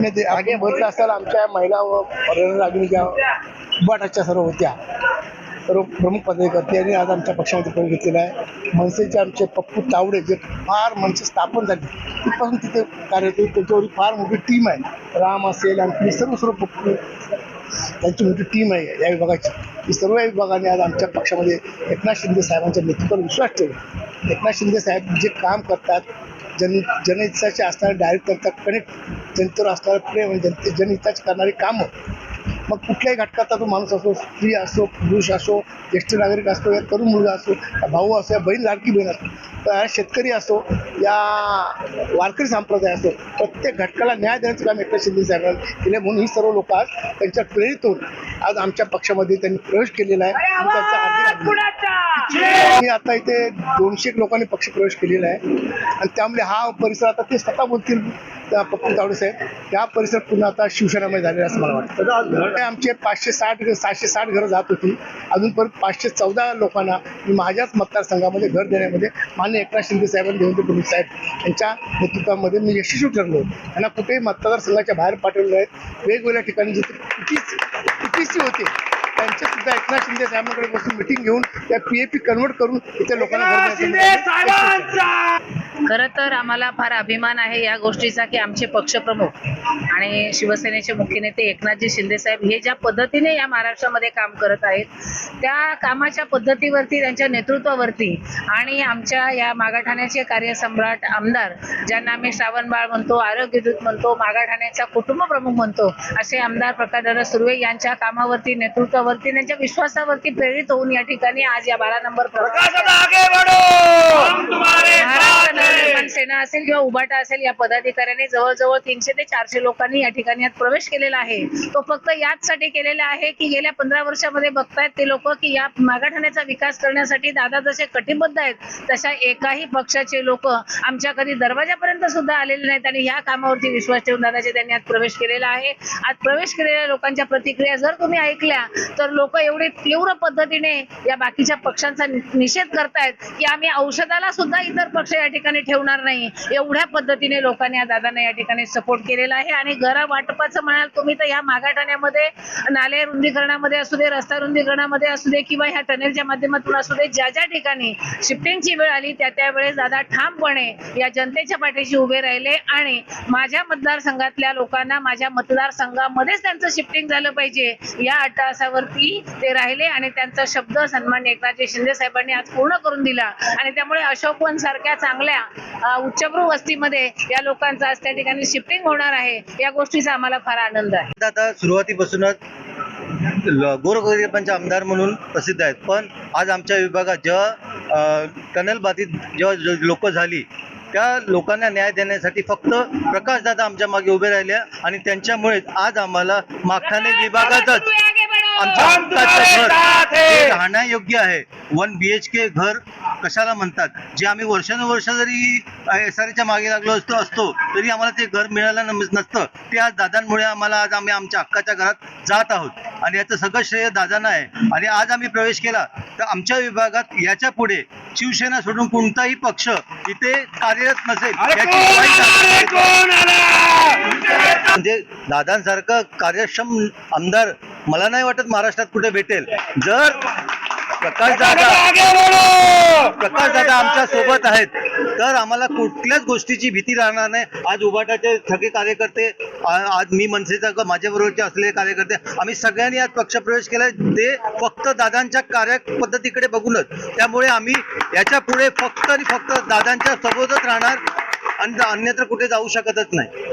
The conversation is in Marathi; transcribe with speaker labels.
Speaker 1: आगे बघितलं असाल आमच्या महिला व रणरागिणीच्या उभाटाच्या सर्व होत्या, सर्व प्रमुख पदाधिकारी यांनी आज आमच्या पक्षामध्ये प्रवेश घेतलेला आहे. मनसेचे आमचे पप्पू तावडे जे फार मनसे स्थापन झाली तिथपासून तिथे कार्यरत होते, त्याच्यावर फार मोठी टीम आहे. राम असेल आणखी सर्व पप्पू त्यांची मोठी टीम आहे या विभागाची. ही सर्व विभागाने आज आमच्या पक्षामध्ये एकनाथ शिंदे साहेबांच्या नेतृत्वावर विश्वास ठेवला. एकनाथ शिंदे साहेब जे काम करतात, जनहिताचे असणारे डायरेक्ट करतात, कनेक्ट जनतेवर असणारे प्रेम, जनहिताचे करणारी कामं, मग कुठल्याही घटकाचा तो माणूस असो, स्त्री असो, पुरुष असो, ज्येष्ठ नागरिक असो, या तरुण मुलगा असो, या भाऊ असो, या बहीण लाडकी बहीण असो, या शेतकरी असो, या वारकरी संप्रदाय असो, प्रत्येक घटकाला न्याय देण्याचं काम एकनाथ शिंदे साहेबांनी केले. म्हणून ही सर्व लोक आज त्यांच्या प्रेरित होऊन आज आमच्या पक्षामध्ये त्यांनी प्रवेश केलेला आहे. आणि त्यांचा हार्दिक आता इथे 200 लोकांनी पक्ष प्रवेश केलेला आहे आणि त्यामुळे हा परिसर आता ते स्वतः बोलतील पप्पू तावडे साहेब, त्या परिसर पुन्हा आता शिवसेनामध्ये झालेला असं मला वाटतं. आमचे 760 घरं जात होती, अजून परत 514 लोकांना माझ्याच मतदारसंघामध्ये घर देण्यामध्ये माननीय एकनाथ शिंदे साहेब आणि देवेंद्र फडणवीस साहेब यांच्या नेतृत्वामध्ये मी यशस्वी ठरलो. त्यांना कुठेही मतदारसंघाच्या बाहेर पाठवलेले आहेत. वेगवेगळ्या ठिकाणी जिथे PTC होते त्यांचे सुद्धा एकनाथ शिंदे साहेबांकडे बसून मिटिंग घेऊन त्या PAP कन्वर्ट करून इथे लोकांना
Speaker 2: खरं तर आम्हाला फार अभिमान आहे या गोष्टीचा की आमचे पक्षप्रमुख आणि शिवसेनेचे मुख्य नेते एकनाथजी शिंदे साहेब हे ज्या पद्धतीने या महाराष्ट्रामध्ये काम करत आहेत, त्या कामाच्या पद्धतीवरती, त्यांच्या नेतृत्वावरती आणि आमच्या या मागाठाण्याचे कार्यसम्राट आमदार, ज्यांना आम्ही श्रावणबाळ म्हणतो, आरोग्यदूत म्हणतो, मागाठाण्याचा कुटुंब प्रमुख म्हणतो, असे आमदार प्रकाशदादा सुर्वे यांच्या कामावरती, नेतृत्वावरती, त्यांच्या विश्वासावरती प्रेरित होऊन या ठिकाणी आज या 12 नंबर सेना असेल किंवा उभाटा असेल या पदाधिकाऱ्यांनी जवळजवळ 300 ते 400 लोकांनी या ठिकाणी यात प्रवेश केलेला आहे. तो फक्त याचसाठी केलेला आहे की गेल्या 15 वर्षामध्ये बघतायत ते लोक की या मागाठाण्याचा विकास करण्यासाठी दादा जसे कटिबद्ध आहेत, तशा एकाही पक्षाचे लोक आमच्या कधी दरवाजापर्यंत सुद्धा आलेले नाहीत आणि या कामावरती विश्वास ठेवून दादाचे त्यांनी आज प्रवेश केलेला आहे. आज प्रवेश केलेल्या लोकांच्या प्रतिक्रिया जर तुम्ही ऐकल्या तर लोक एवढे तीव्र पद्धतीने या बाकीच्या पक्षांचा निषेध करतायत की आम्ही औषधाला सुद्धा इतर पक्ष या ठिकाणी ठेवणार नाही, एवढ्या पद्धतीने लोकांनी या दादांना या ठिकाणी सपोर्ट केलेला आहे. आणि घर वाटपाचं म्हणाल तुम्ही तर या मागाठाण्यामध्ये नाले रुंदीकरणामध्ये असू दे, रस्ता रुंदीकरणामध्ये असू दे किंवा ह्या टनेलच्या माध्यमातून असू दे, ज्या ज्या ठिकाणी शिफ्टिंगची वेळ आली त्या वेळेस दादा ठामपणे या जनतेच्या पाठीशी उभे राहिले आणि माझ्या मतदारसंघातल्या लोकांना माझ्या मतदारसंघामध्येच त्यांचं शिफ्टिंग झालं पाहिजे या अट्टासावरती ते राहिले आणि त्यांचा शब्द सन्माननीय एकनाथजी शिंदे साहेबांनी आज पूर्ण करून दिला. आणि त्यामुळे अशोकवन सारख्या चांगल्या उच्चभ्रू वस्तीमध्ये या लोकांचं आज त्या ठिकाणी शिफ्टिंग होणार आहे, या गोष्टीचा आम्हाला फार आनंद आहे.
Speaker 3: आता सुरुवातीपासूनच गोरगरिबांचे आमदार म्हणून प्रसिद्ध आहेत, पण आज आमच्या विभागात जेव्हा टनेल बाधित जेव्हा लोक झाली त्या लोकांना न्याय देण्यासाठी फक्त प्रकाशदादा आमच्या मागे उभे राहिले आणि त्यांच्यामुळे आज आम्हाला मागठाणे विभागातच आमच्या हक्काचं घर हे राहण्यायोग्य आहे. 1 BHK घर कशाला म्हणतात, जे आम्ही वर्षानुवर्ष जरी SRAच्या मागे लागलो असतो तरी आम्हाला ते घर मिळालं नसतं. ते आज दादांमुळे आम्हाला आज आम्ही आमच्या हक्काच्या घरात जात आहोत आणि याचं सगळं श्रेय दादांना आहे. आणि आज आम्ही प्रवेश केला तर आमच्या विभागात याच्या पुढे शिवसेना सोडून कोणताही पक्ष इथे कार्यरत नसेल म्हणजे दादांसारखं कार्यक्षम आमदार मला नाही वाटत महाराष्ट्रात कुठे भेटेल. जर प्रकाशदादा आमच्या सोबत आहेत तर आम्हाला कुठल्याच गोष्टीची भीती राहणार नाही. आज उभाटाचे सगळे कार्यकर्ते, आज मी मनसेचा माझ्याबरोबरचे असलेले कार्यकर्ते, आम्ही सगळ्यांनी आज पक्षप्रवेश केलाय ते फक्त दादांच्या कार्यपद्धतीकडे बघूनच. त्यामुळे आम्ही याच्या पुढे फक्त आणि फक्त दादांच्या सोबतच राहणार आणि अन्यत्र कुठे जाऊ शकतच नाही.